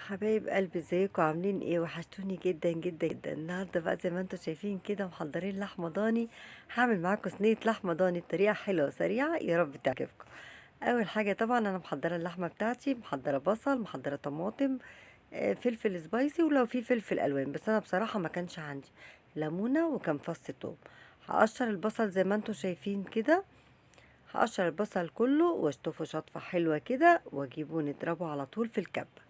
حبايب قلبي، ازيكم عاملين ايه؟ وحشتوني جدا جدا جدا. النهارده بقى زي ما انتم شايفين كده محضرين لحمه ضاني. هعمل معاكم صينيه لحمه ضاني بطريقه حلوه وسريعه، يا رب تعجبكم. اول حاجه طبعا انا محضره اللحمه بتاعتي، محضره بصل، محضره طماطم، فلفل سبايسي، ولو في فلفل الوان، بس انا بصراحه ما كانش عندي. ليمونه وكان فص توم. هقشر البصل زي ما انتم شايفين كده. هقشر البصل كله واشطفه شطفه حلوه كده، واجيبه نضربه على طول في الكبه.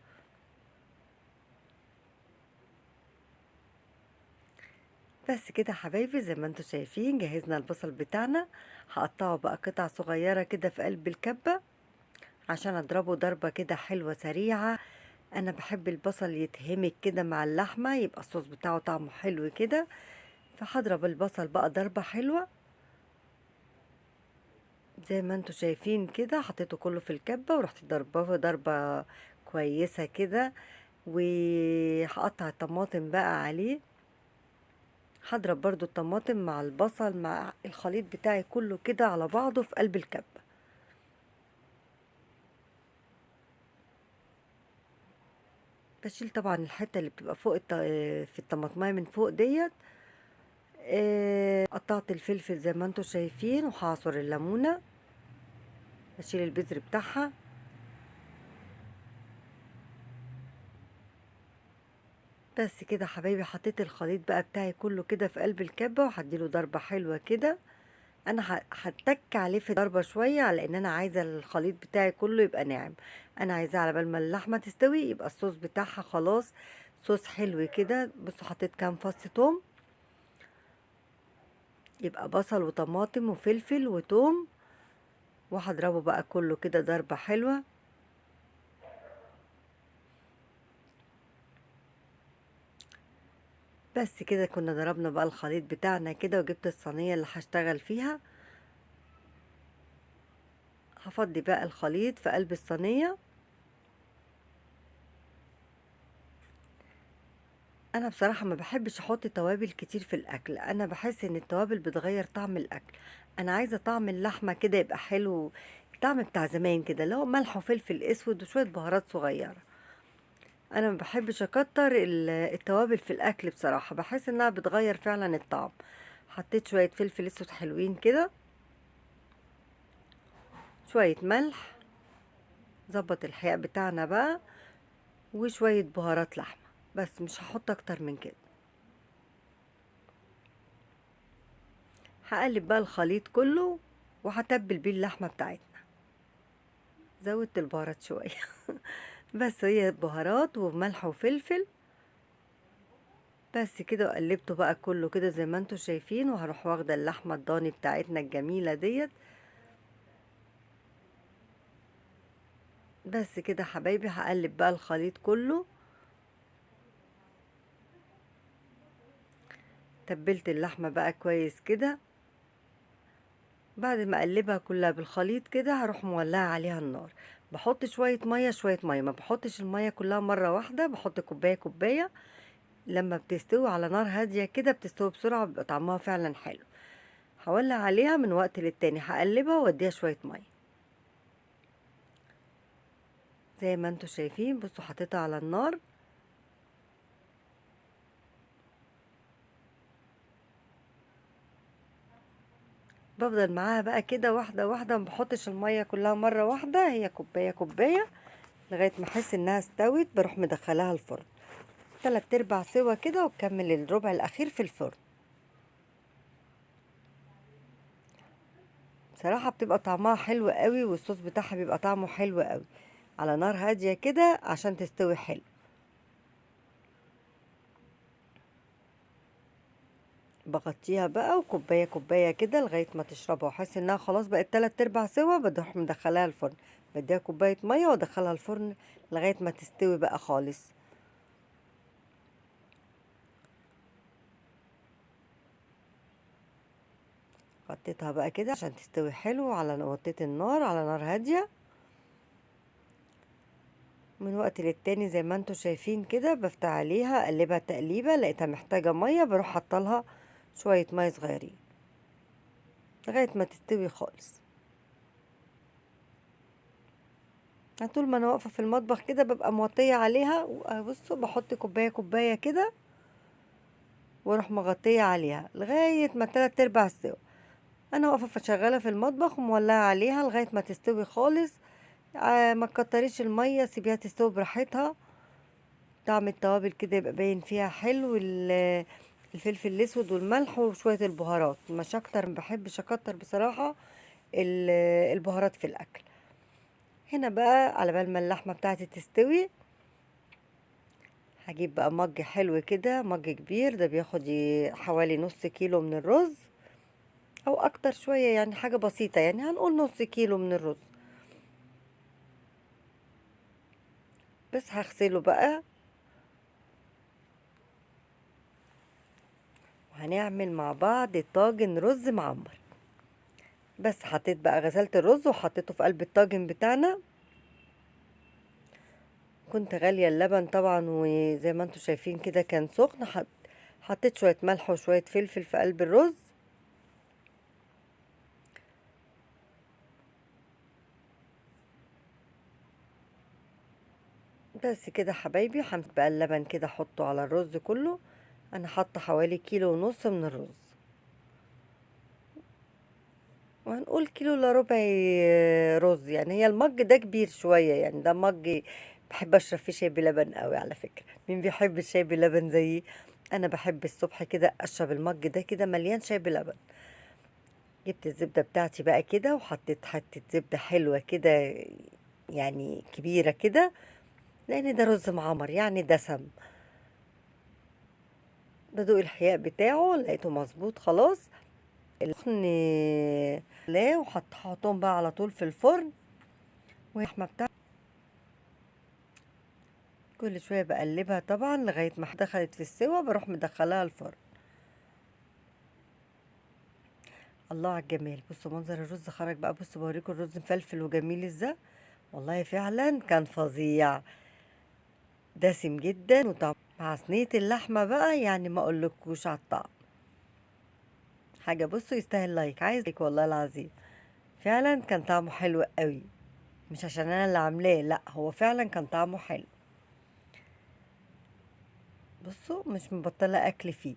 بس كده يا حبايبي، زي ما انتوا شايفين جهزنا البصل بتاعنا. هقطعه بقى قطع صغيرة كده في قلب الكبة عشان اضربه ضربة كده حلوة سريعة. انا بحب البصل يتهمك كده مع اللحمة، يبقى الصوص بتاعه طعمه حلو كده. فهضرب البصل بقى ضربة حلوة. زي ما انتوا شايفين كده حطيته كله في الكبة ورحت ضربه ضربة كويسة كده. وهقطع الطماطم بقى عليه. هضرب برضو الطماطم مع البصل مع الخليط بتاعي كله كده على بعضه في قلب الكبة. بشيل طبعا الحتة اللي بتبقى فوق في الطماطماية من فوق ديت. قطعت الفلفل زي ما انتوا شايفين، وهعصر الليمونة. بشيل البذر بتاعها. بس كده حبايبي، حطيت الخليط بقى بتاعي كله كده في قلب الكبة وهديله ضربة حلوة كده. انا هتك عليه في ضربه شويه، على ان انا عايزه الخليط بتاعي كله يبقى ناعم. انا عايزاه على بال ما اللحمه تستوي يبقى الصوص بتاعها خلاص. صوص حلو كده. بصوا حطيت كام فص توم. يبقى بصل وطماطم وفلفل وتوم. وهضربه بقى كله كده ضربه حلوه. بس كده كنا ضربنا بقى الخليط بتاعنا كده، وجبت الصينيه اللي هشتغل فيها. هفضي بقى الخليط في قلب الصينيه. انا بصراحة ما بحبش احط توابل كتير في الاكل، انا بحس ان التوابل بتغير طعم الاكل. انا عايزة طعم اللحمة كده يبقى حلو. الطعم بتاع زمان كده، اللي هو ملح وفلفل اسود وشوية بهارات صغيرة. انا ما بحبش اكتر التوابل في الاكل، بصراحة بحس انها بتغير فعلا الطعم. حطيت شوية فلفل اسود حلوين كده. شوية ملح. ظبط الحياء بتاعنا بقى. وشوية بهارات لحمة. بس مش هحط اكتر من كده. هقلب بقى الخليط كله. وهتبل بيه اللحمة بتاعتنا. زودت البهارات شوية. بس هي بهارات وملح وفلفل. بس كده، وقلبته بقى كله كده زي ما انتوا شايفين، وهروح واخدة اللحمة الضاني بتاعتنا الجميلة ديت. بس كده حبايبي، هقلب بقى الخليط كله. تبلت اللحمة بقى كويس كده. بعد ما اقلبها كلها بالخليط كده، هروح مولعة عليها النار. بحط شوية مية شوية مية، ما بحطش المية كلها مرة واحدة، بحط كوباية كوباية. لما بتستوي على نار هادية كده بتستوي بسرعة، بيبقى طعمها فعلا حلو. هولع عليها من وقت للتاني، هقلبها واديها شوية مية. زي ما انتوا شايفين، بصوا حطيتها على النار. بفضل معاها بقى كده واحدة واحدة، ما بحطش المية كلها مرة واحدة، هي كوباية كوباية. لغاية ما احس انها استوت بروح مدخلاها الفرن. 3/4 سوا كده، وكمل الربع الاخير في الفرن. بصراحة بتبقى طعمها حلو قوي، والصوص بتاعها بيبقى طعمه حلو قوي. على نار هادية كده عشان تستوي حلو. بغطيها بقى، وكوباية كوباية كده لغاية ما تشربها، واحس انها خلاص بقت 3/4 سوا، بروح مدخلاها الفرن. بديها كوباية مية وادخلها الفرن لغاية ما تستوي بقى خالص. غطيتها بقى كده عشان تستوي حلو، وطيت النار على نار هادية. من وقت للتاني زي ما انتوا شايفين كده بفتح عليها اقلبها تقليبة، لقيتها محتاجة مية بروح حطلها شوية مية صغيرين لغاية ما تستوي خالص. أنا طول ما انا واقفه في المطبخ كده ببقى موطيه عليها، بصوا بحط كوبايه كوبايه كده واروح مغطيه عليها لغايه ما 3/4 سوا. انا واقفه شغاله في المطبخ ومولعه عليها لغايه ما تستوي خالص. ما تكتريش الميه، سيبيها تستوي براحتها. طعم التوابل كده يبقى باين فيها حلو، الفلفل الاسود والملح وشويه البهارات، مش اكتر، ما بحبش اكتر بصراحه البهارات في الاكل. هنا بقى على بال ما اللحمه بتاعتي تستوي، هجيب بقى مج حلو كده، مج كبير، ده بياخد حوالي نص كيلو من الرز او اكتر شويه، يعني حاجه بسيطه، يعني هنقول نص كيلو من الرز. بس هغسله بقى وهنعمل مع بعض طاجن رز معمر. بس حطيت بقى، غسلت الرز وحطيته في قلب الطاجن بتاعنا. كنت غالية اللبن طبعا، وزي ما انتوا شايفين كده كان سخن. حطيت شوية ملح وشوية فلفل في قلب الرز. بس كده حبايبي، همسك بقى اللبن كده احطه على الرز كله. انا حاطه حوالي كيلو ونص من الرز، وهنقول كيلو الا ربع رز. يعني هي المج ده كبير شوية، يعني ده مج بحب اشرب فيه شاي بلبن قوي على فكرة. مين بيحب الشاي بلبن زيي؟ انا بحب الصبح كده اشرب المج ده كده مليان شاي بلبن. جبت الزبدة بتاعتي بقى كده وحطيت حتة زبدة حلوة كده، يعني كبيرة كده، لان ده رز معمر يعني دسم. بدوق الحياء بتاعه لقيته مظبوط خلاص. السخن لا، وحطهم بقى على طول في الفرن. واللحمة بتاعتي كل شوية بقلبها طبعا لغاية ما دخلت في السوا، بروح مدخلاها الفرن. الله على الجمال، بصوا منظر الرز خرج بقى، بصوا بوريكم الرز مفلفل وجميل ازاي. والله فعلا كان فظيع، دسم جدا وطعم مع صينية اللحمة بقى، يعني ما اقولكوش على الطعم. حاجة بصوا يستاهل لايك، عايز لايك والله العظيم. فعلا كان طعمه حلو قوي، مش عشان انا اللي عاملاه، لا هو فعلا كان طعمه حلو. بصوا مش مبطلة اكل فيه،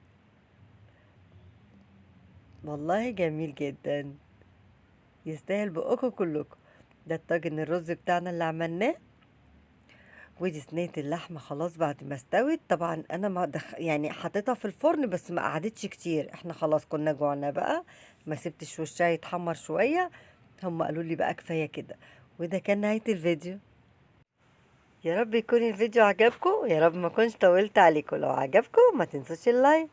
والله جميل جدا، يستاهل بقكم كلكم. ده الطاجن الرز بتاعنا اللي عملناه. ودي صينية اللحمة خلاص بعد ما استوت. طبعا انا ما يعني حطيتها في الفرن بس ما قعدتش كتير، احنا خلاص كنا جوعنا بقى، ما سبتش وشها يتحمر شوية. هم قالوا لي بقى كفاية كده. وده كان نهاية الفيديو. يا رب يكون الفيديو عجبكم، يا رب ما كنتش طولت عليكم. لو عجبكم ما تنسوش اللايك.